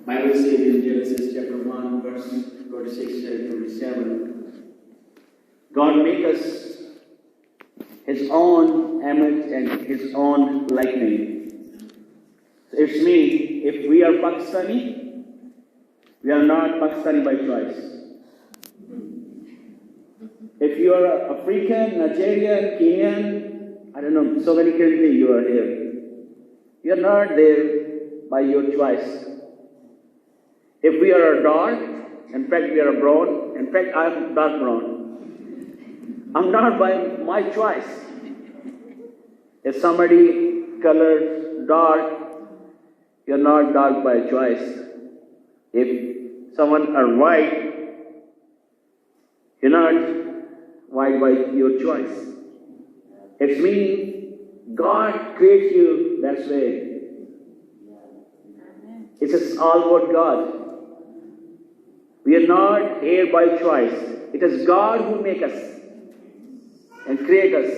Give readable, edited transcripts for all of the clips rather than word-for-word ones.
Bible says in Genesis chapter 1, verse 26 and 27, God made us His own image and His own likeness. So it's mean, if we are Pakistani, we are not Pakistani by choice. If you are African, Nigerian, Kenyan, I don't know, so many countries you are here. You are not there by your choice. If we are a dark, in fact we are a brown, in fact I am dark brown. I'm not by my choice. If somebody colored dark, you're not dark by choice. If someone are white, you're not white by your choice. It means God creates you that way. It's all about God. We are not here by choice. It is God who makes us and create us.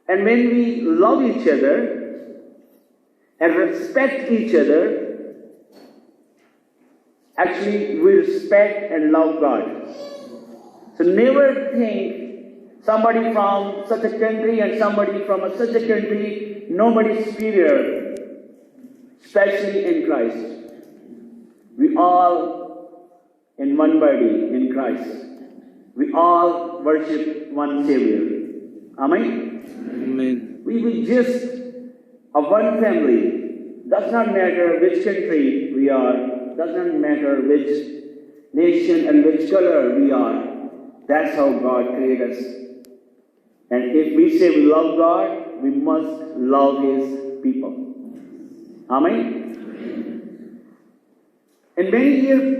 And when we love each other and respect each other, actually we respect and love God. So never think somebody from such a country and somebody from such a country, nobody is superior, especially in Christ. We all in one body in Christ. We all worship one Savior. Amen? Amen. We just a one family. Does not matter which country we are. Does not matter which nation and which color we are. That's how God created us. And if we say we love God, we must love His people. Amen? And many years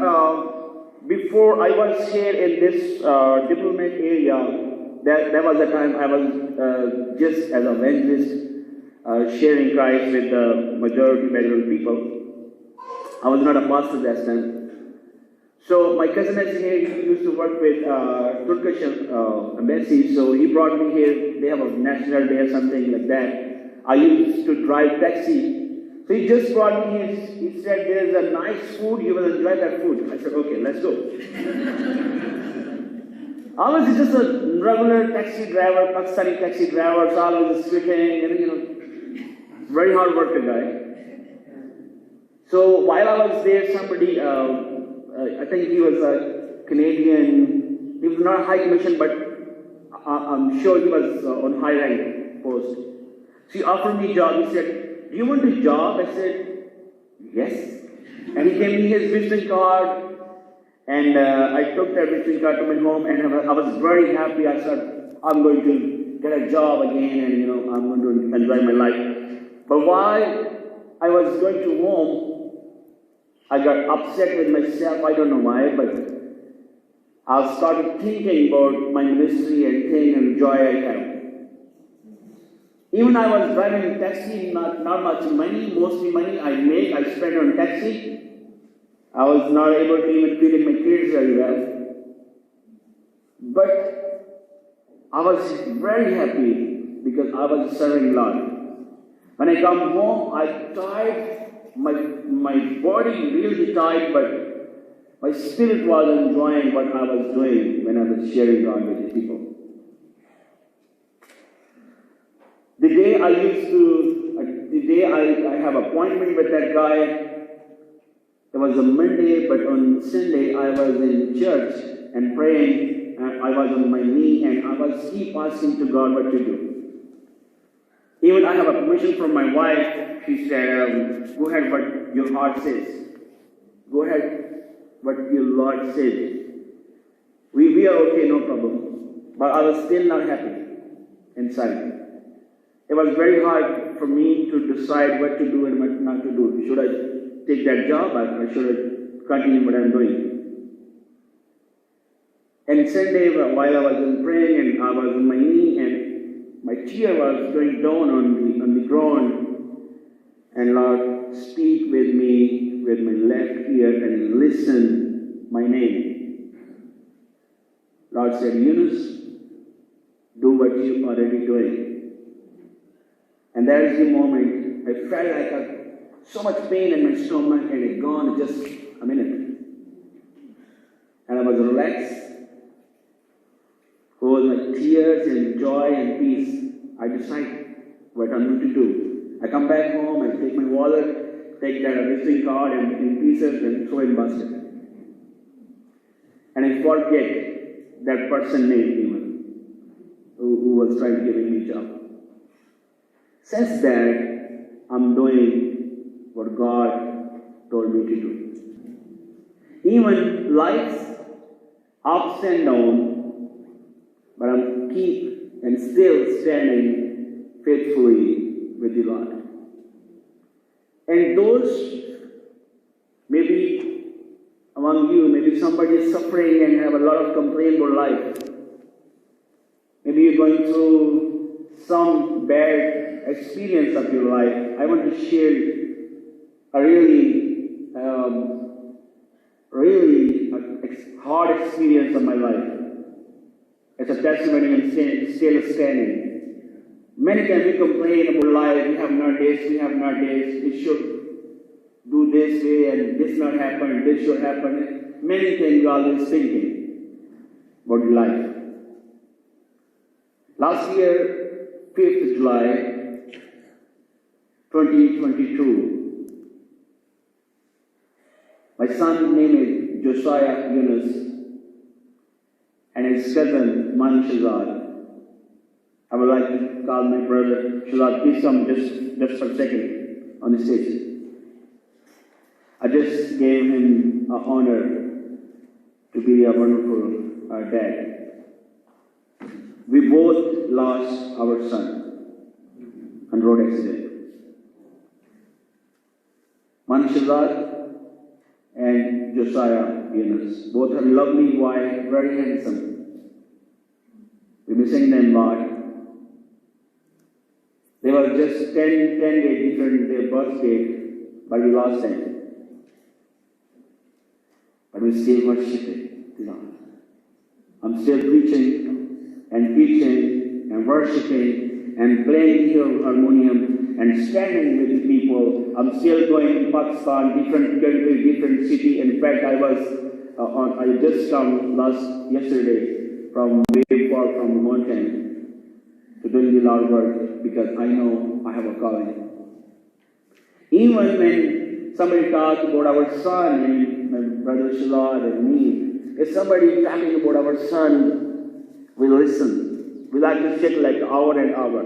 before I was here in this diplomat area, there was a time I was just as an evangelist sharing Christ with the majority background people. I was not a pastor that time. So my cousin is here, he used to work with Turkish embassy, so he brought me here. They have a national day or something like that. I used to drive taxi. So he just brought me here. He said, there is a nice food, you will enjoy that food. I said, okay, let's go. I was just a regular taxi driver, Pakistani taxi driver, so I was sweating and, very hard worker guy. So while I was there, somebody, I think he was a Canadian, he was not a high commission, but I'm sure he was on high rank post. So he offered me a job. He said, do you want a job? I said, yes. And he gave me his visiting card. And I took that visiting card to my home. And I was very happy. I said, I'm going to get a job again. And, I'm going to enjoy my life. But while I was going to home, I got upset with myself. I don't know why. But I started thinking about my ministry and thing and joy I have. Even I was driving a taxi, not much money, mostly money I make, I spend on taxi. I was not able to even feed my kids very well. But I was very happy because I was serving Lord. When I come home, I tired, my body really tired, but my spirit was enjoying what I was doing when I was sharing God with the people. The day I have appointment with that guy, it was a Monday, but on Sunday I was in church and praying, and I was on my knee and I was keep asking to God what to do. Even I have a permission from my wife. She said, go ahead what your heart says. Go ahead what your Lord says. We are okay, no problem. But I was still not happy inside. It was very hard for me to decide what to do and what not to do. Should I take that job or should I continue what I'm doing? And Sunday, while I was praying and I was on my knee and my tear was going down on the ground, and Lord, speak with me with my left ear and listen my name. Lord said, Yunus, do what you already doing. And that is the moment I felt like so much pain in my stomach, and it gone in just a minute. And I was relaxed. With my tears and joy and peace, I decide what I'm going to do. I come back home, I take my wallet, take that visiting card and in pieces and throw in basket. And I forget that person name even, who was trying to give me a job. Since then, I'm doing what God told me to do. Even life's ups and downs, but I'm keep and still standing faithfully with the Lord. And those, maybe among you, maybe somebody is suffering and have a lot of complaint about life. Maybe you're going through some bad experience of your life. I want to share a really hard experience of my life. It's a testimony and still standing. Many times we complain about life, we have not this, we should do this way and this not happen, this should happen. Many things we always thinking about life. Last year, 5th July, 2022, my son's name is Josiah Yunus, and his cousin, Man Shazad. I would like to call my brother Shazad. Please come just for a second on the stage. I just gave him an honor to be a wonderful dad. We both lost our son on road accident. Man Shazad and Josiah Yunus. Both are lovely, white, very handsome. We're missing them a lot. They were just 10 days different their birth date, but we lost them. But we still worshiping the Lord. I'm still preaching and teaching and worshiping and playing the harmonium and standing with the people. I'm still going to Pakistan, different country, different city. In fact, I just come yesterday from way far from the mountain to doing the Lord work because I know I have a calling. Even when somebody talks about our son, and my brother Shilad and me, if somebody talking about our son, we listen. We like to sit like hour and hour.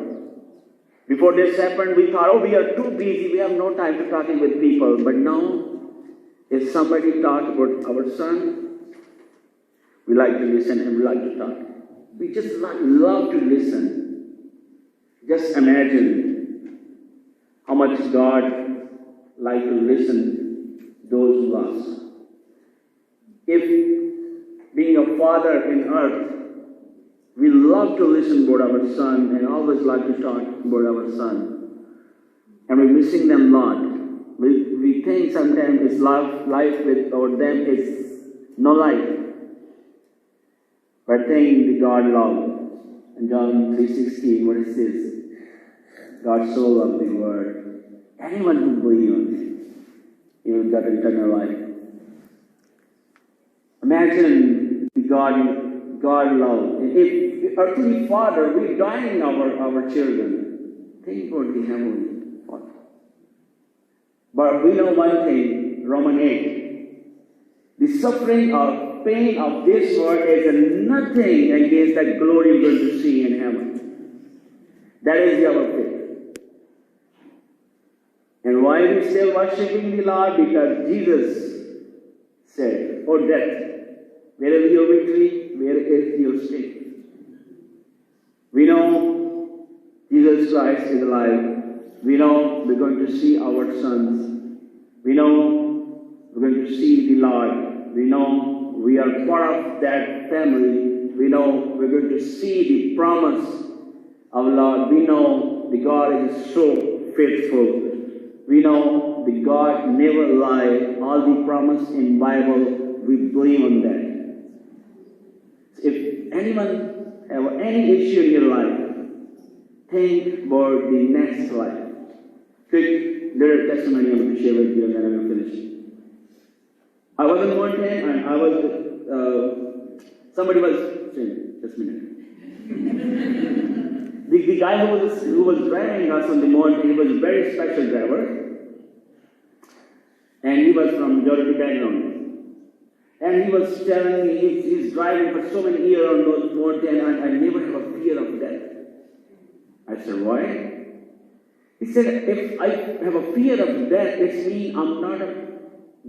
Before this happened, we thought, oh, we are too busy, we have no time to talking with people. But now, if somebody talks about our son, we like to listen and we like to talk. We just love to listen. Just imagine how much God like to listen those who lost. If being a father in earth, we love to listen about our son and always like to talk about our son. And we're missing them a lot. We think sometimes it's life without them is no life. But I think the God love. In John 3:16, what it says, God so loved the world. Anyone who believes on him, he will get eternal life. Imagine the God love. If earthly Father, we're dying our children. Think about the heavenly Father. But we know one thing, Romans 8. The suffering or pain of this world is nothing against that glory we're going to see in heaven. That is our faith. And why are we still worshiping the Lord? Because Jesus said, oh death, where is your victory? Where is your sting? We know Jesus Christ is alive. We know we're going to see our sons. We know we're going to see the Lord. We know we are part of that family. We know we're going to see the promise of Lord. We know the God is so faithful. We know the God never lies. All the promise in Bible, we believe on that. If anyone have any issue in your life, think about the next life. Take little testimony I'm going to share with you, and then I'm going to finish. I was in mountain, and I was, somebody was, just a minute. The guy who was driving us on the mountain, he was a very special driver, and he was from majority background. And he was telling me he's driving for so many years on those mountains, and I never have a fear of death. I said, why? He said, if I have a fear of death, it means I'm not a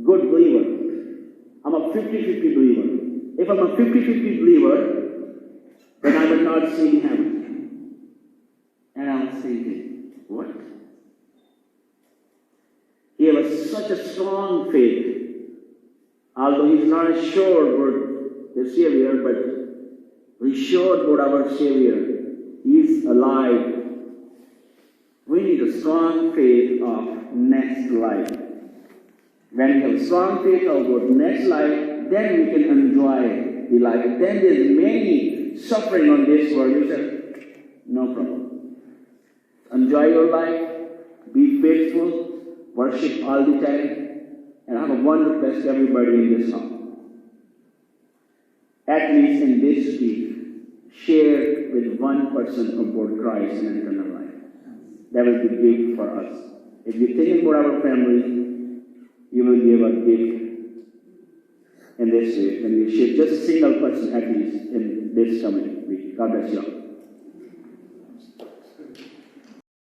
good believer. I'm a 50-50 believer. If I'm a 50-50 believer, then I will not see heaven. And I was thinking, what? He has such a strong faith. Although he's not sure about the Savior, but he's sure about our Savior. He's alive. We need a strong faith of next life. When we have a strong faith about next life, then we can enjoy the life. Then there's many suffering on this world. You say, no problem. Enjoy your life. Be faithful. Worship all the time. And have a wonderful best everybody in this house. At least in this week, share with one person about Christ and eternal life. That will be a gift for us. If you think about our family, you will give a gift in this way. And you share just a single person at least in this coming week. God bless you all.